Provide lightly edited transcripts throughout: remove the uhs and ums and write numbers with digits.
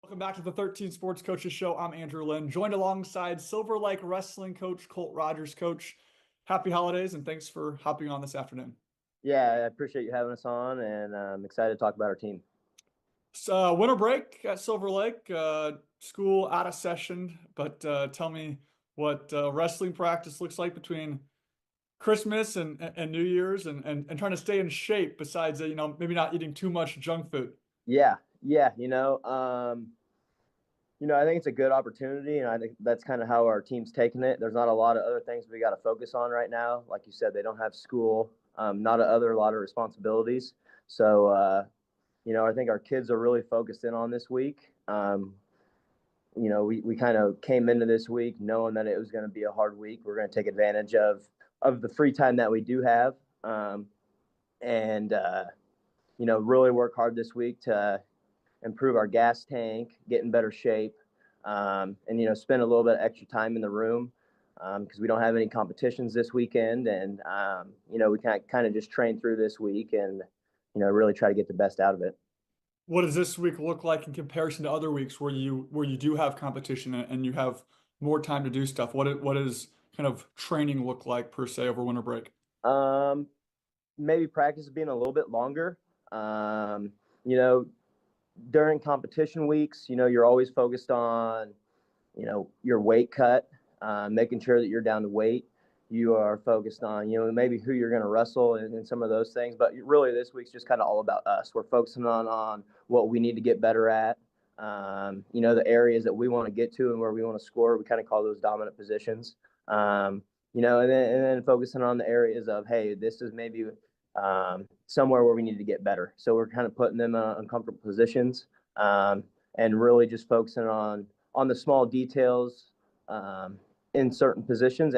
Welcome back to the 13 Sports Coaches Show. I'm Andrew Lynn, joined alongside Silver Lake Wrestling coach Colt Rogers. Coach, happy holidays and thanks for hopping on this afternoon. Yeah, I appreciate you having us on, and I'm excited to talk about our team. So, winter break at Silver Lake, school out of session, but tell me what wrestling practice looks like between Christmas and New Year's and trying to stay in shape besides, maybe not eating too much junk food. Yeah. I think it's a good opportunity, and I think that's kind of how our team's taking it. There's not a lot of other things we got to focus on right now. Like you said, they don't have school, not a lot of responsibilities. So, I think our kids are really focused in on this week. We kind of came into this week knowing that it was going to be a hard week. We're going to take advantage of the free time that we do have, and really work hard this week to improve our gas tank, get in better shape, and spend a little bit of extra time in the room because we don't have any competitions this weekend, and we kind of just train through this week and really try to get the best out of it. What does this week look like in comparison to other weeks where you do have competition and you have more time to do stuff? What is kind of training look like per se over winter break? Um, Maybe practice being a little bit longer. Um, you know, During competition weeks, you're always focused on your weight cut, making sure that you're down to weight. You are focused on, maybe who you're going to wrestle and some of those things. But really, this week's just kind of all about us. We're focusing on what we need to get better at. The areas that we want to get to and where we want to score. We kind of call those dominant positions. And then focusing on the areas of, hey, this is maybe somewhere where we need to get better. So we're kind of putting them in uncomfortable positions and really just focusing on the small details in certain positions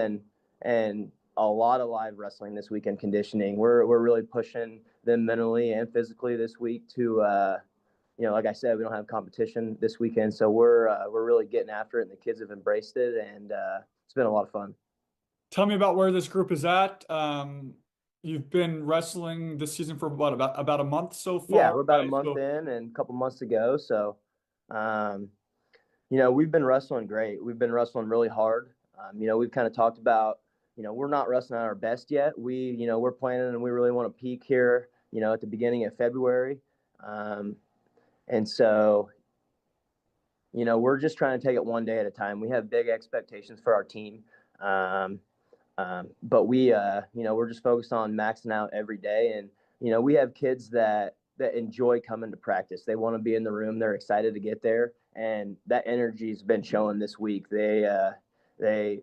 and a lot of live wrestling this weekend conditioning. We're really pushing them mentally and physically this week to like I said, we don't have competition this weekend, so we're really getting after it, and the kids have embraced it, and it's been a lot of fun. Tell me about where this group is at. You've been wrestling this season for about a month so Yeah, far, we're about a right? month So in and a couple months to go. So, um, we've been wrestling great. We've been wrestling really hard. We've kind of talked about, we're not wrestling at our best yet. We're planning and we really want to peak here, at the beginning of February. And so, we're just trying to take it one day at a time. We have big expectations for our team. Um, but we're just focused on maxing out every day. And, we have kids that enjoy coming to practice. They want to be in the room. They're excited to get there. And that energy's been showing this week. They've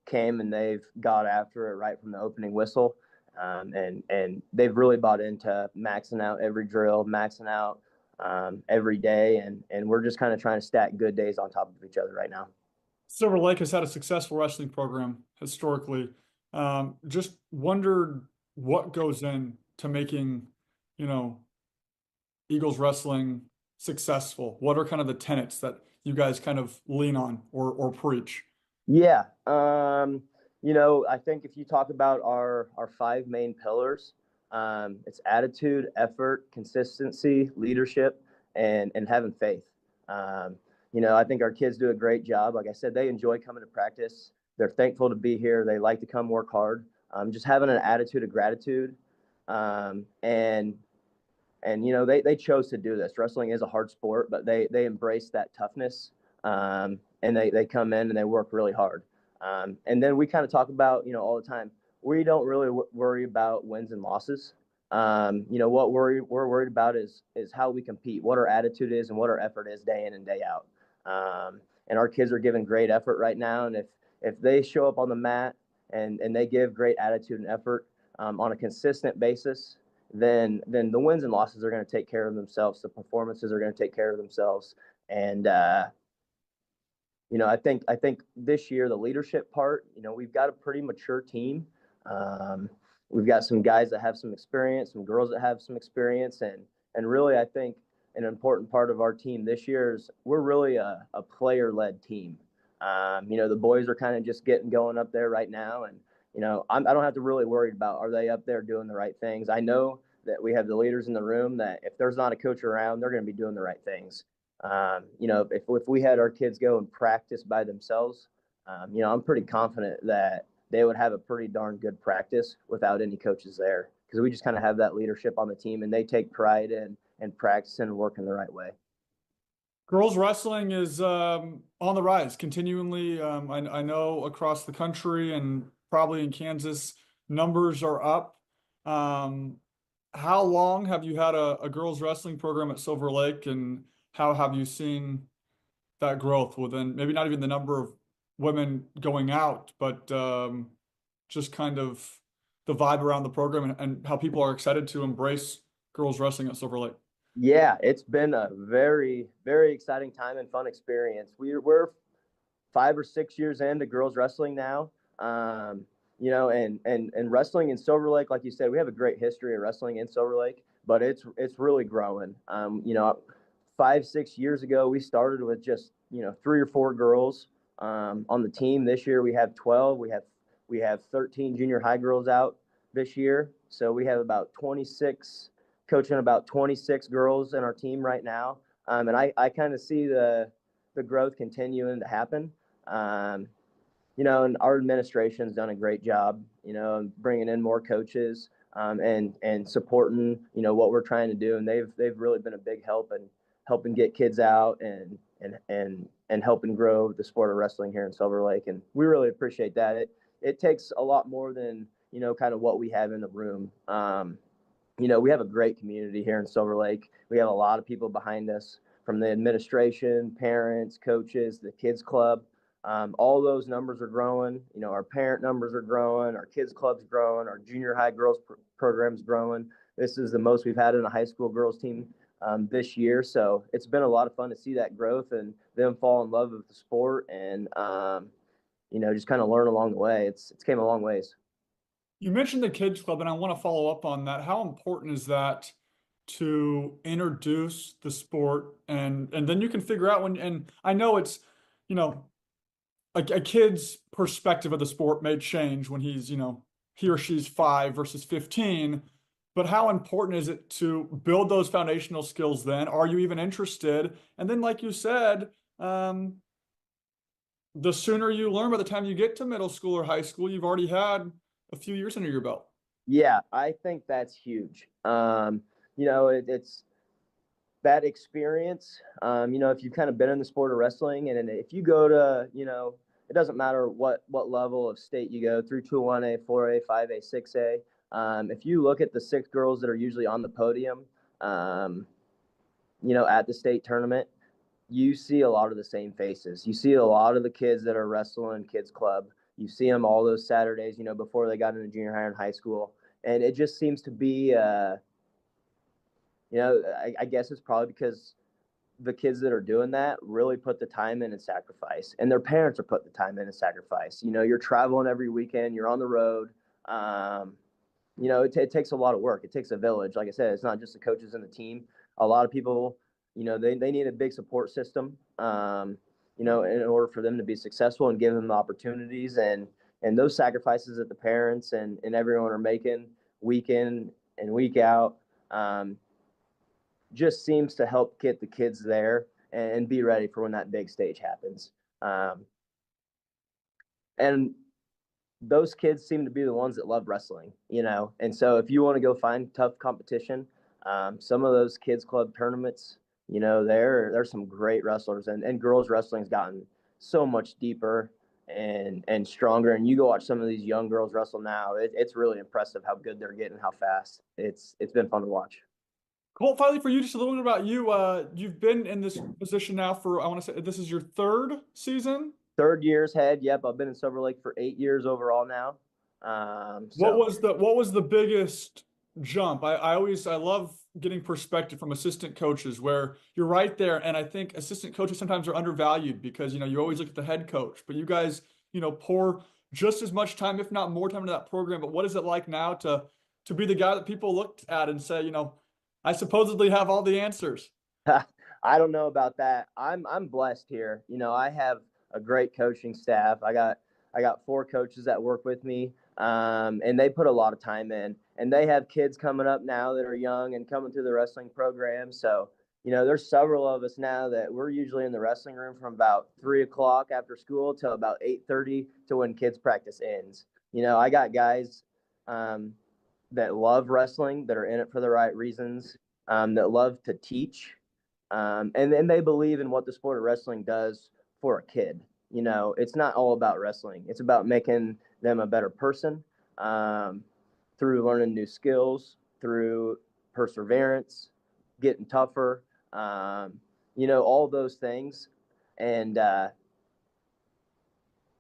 came and they've got after it right from the opening whistle. And they've really bought into maxing out every drill, maxing out every day. And we're just kind of trying to stack good days on top of each other right now. Silver Lake has had a successful wrestling program historically. Just wondered what goes in to making, you know, Eagles wrestling successful. What are kind of the tenets that you guys kind of lean on or preach? Yeah. I think if you talk about our five main pillars, it's attitude, effort, consistency, leadership, and having faith. I think our kids do a great job. Like I said, they enjoy coming to practice. They're thankful to be here. They like to come work hard. Just having an attitude of gratitude. And they chose to do this. Wrestling is a hard sport, but they embrace that toughness. And they come in and they work really hard. And then we kind of talk about, all the time, we don't really worry about wins and losses. What we're worried about is how we compete, what our attitude is and what our effort is day in and day out. And our kids are giving great effort right now. And if they show up on the mat and they give great attitude and effort on a consistent basis, then the wins and losses are going to take care of themselves. The performances are going to take care of themselves. And I think this year the leadership part, we've got a pretty mature team. Um, we've got some guys that have some experience, some girls that have some experience, and really I think an important part of our team this year is we're really a player-led team. The boys are kind of just getting going up there right now, and I don't have to really worry about are they up there doing the right things. I know that we have the leaders in the room that if there's not a coach around, they're going to be doing the right things. If we had our kids go and practice by themselves, I'm pretty confident that they would have a pretty darn good practice without any coaches there, because we just kind of have that leadership on the team, and they take pride in practicing and working the right way. Girls wrestling is on the rise continually. I know across the country and probably in Kansas, numbers are up. Um, how long have you had a girls wrestling program at Silver Lake, and how have you seen that growth within maybe not even the number of women going out, but just kind of the vibe around the program and how people are excited to embrace girls wrestling at Silver Lake? Yeah, it's been a very, very exciting time and fun experience. We're 5 or 6 years into girls wrestling now. And wrestling in Silver Lake, like you said, we have a great history of wrestling in Silver Lake, but it's really growing. 5, 6 years ago, we started with just 3 or 4 girls on the team. This year we have 12. We have 13 junior high girls out this year, so we have about 26, coaching about 26 girls in our team right now. And I kind of see the growth continuing to happen. Um, and our administration's done a great job, bringing in more coaches, and supporting, what we're trying to do. And they've really been a big help in helping get kids out and helping grow the sport of wrestling here in Silver Lake. And we really appreciate that. It takes a lot more than, kind of what we have in the room. We have a great community here in Silver Lake. We have a lot of people behind us, from the administration, parents, coaches, the kids club. All those numbers are growing. Our parent numbers are growing. Our kids club's growing. Our junior high girls program's growing. This is the most we've had in a high school girls team this year. So it's been a lot of fun to see that growth and them fall in love with the sport, and just kind of learn along the way. It's came a long ways. You mentioned the kids club, and I want to follow up on that. How important is that to introduce the sport, and then you can figure out when, and I know it's, you know, a kid's perspective of the sport may change when he's, he or she's 5 versus 15, but how important is it to build those foundational skills then? Are you even interested? And then, like you said, the sooner you learn, by the time you get to middle school or high school, you've already had a few years under your belt. Yeah, I think that's huge. It's that experience. If you've kind of been in the sport of wrestling, and if you go to, it doesn't matter what level of state you go through, 2-1A, 4A, 5A, 6A. If you look at the 6 girls that are usually on the podium, at the state tournament, you see a lot of the same faces. You see a lot of the kids that are wrestling kids club. You see them all those Saturdays, before they got into junior high and high school. And it just seems to be, I guess it's probably because the kids that are doing that really put the time in and sacrifice, and their parents are putting the time in and sacrifice. You're traveling every weekend, you're on the road. It takes a lot of work. It takes a village. Like I said, it's not just the coaches and the team. A lot of people, they need a big support system, in order for them to be successful and give them the opportunities, and those sacrifices that the parents and everyone are making week in and week out, just seems to help get the kids there and be ready for when that big stage happens. And those kids seem to be the ones that love wrestling, And so if you want to go find tough competition, some of those kids club tournaments, there's some great wrestlers, and girls wrestling's gotten so much deeper and stronger. And you go watch some of these young girls wrestle now, it's really impressive how good they're getting, how fast. It's been fun to watch. Colt, finally for you, just a little bit about you. You've been in this position now for, I want to say, this is your 3rd season. 3rd year's head. Yep, I've been in Silver Lake for 8 years overall now. What So was the biggest jump? I love getting perspective from assistant coaches where you're right there, and I think assistant coaches sometimes are undervalued because you always look at the head coach, but you guys pour just as much time, if not more time, into that program. But what is it like now to be the guy that people looked at and say, I supposedly have all the answers? I don't know about that. I'm blessed here. I have a great coaching staff. I got 4 coaches that work with me, and they put a lot of time in. And they have kids coming up now that are young and coming through the wrestling program. So there's several of us now that we're usually in the wrestling room from about 3 o'clock after school till about 8:30 to when kids practice ends. I got guys that love wrestling, that are in it for the right reasons, that love to teach, and they believe in what the sport of wrestling does for a kid. It's not all about wrestling. It's about making them a better person, through learning new skills, through perseverance, getting tougher, all those things. And,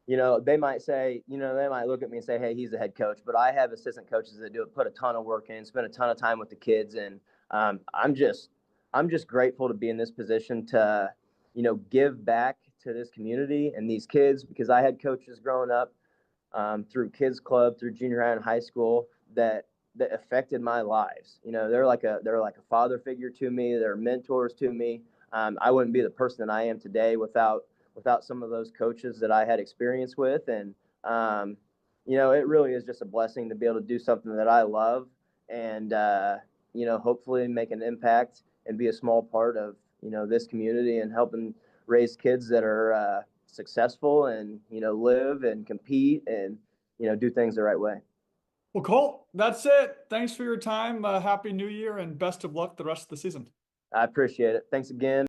they might say, they might look at me and say, hey, he's the head coach. But I have assistant coaches that put a ton of work in, spend a ton of time with the kids. And I'm just grateful to be in this position to, give back to this community and these kids, because I had coaches growing up, through kids club, through junior high and high school, that affected my lives. They're like a father figure to me. They're mentors to me. I wouldn't be the person that I am today without some of those coaches that I had experience with. And it really is just a blessing to be able to do something that I love, and hopefully make an impact and be a small part of this community, and helping raise kids that are successful, and live and compete, and do things the right way. Well, Colt, that's it. Thanks for your time. Happy New Year and best of luck the rest of the season. I appreciate it. Thanks again.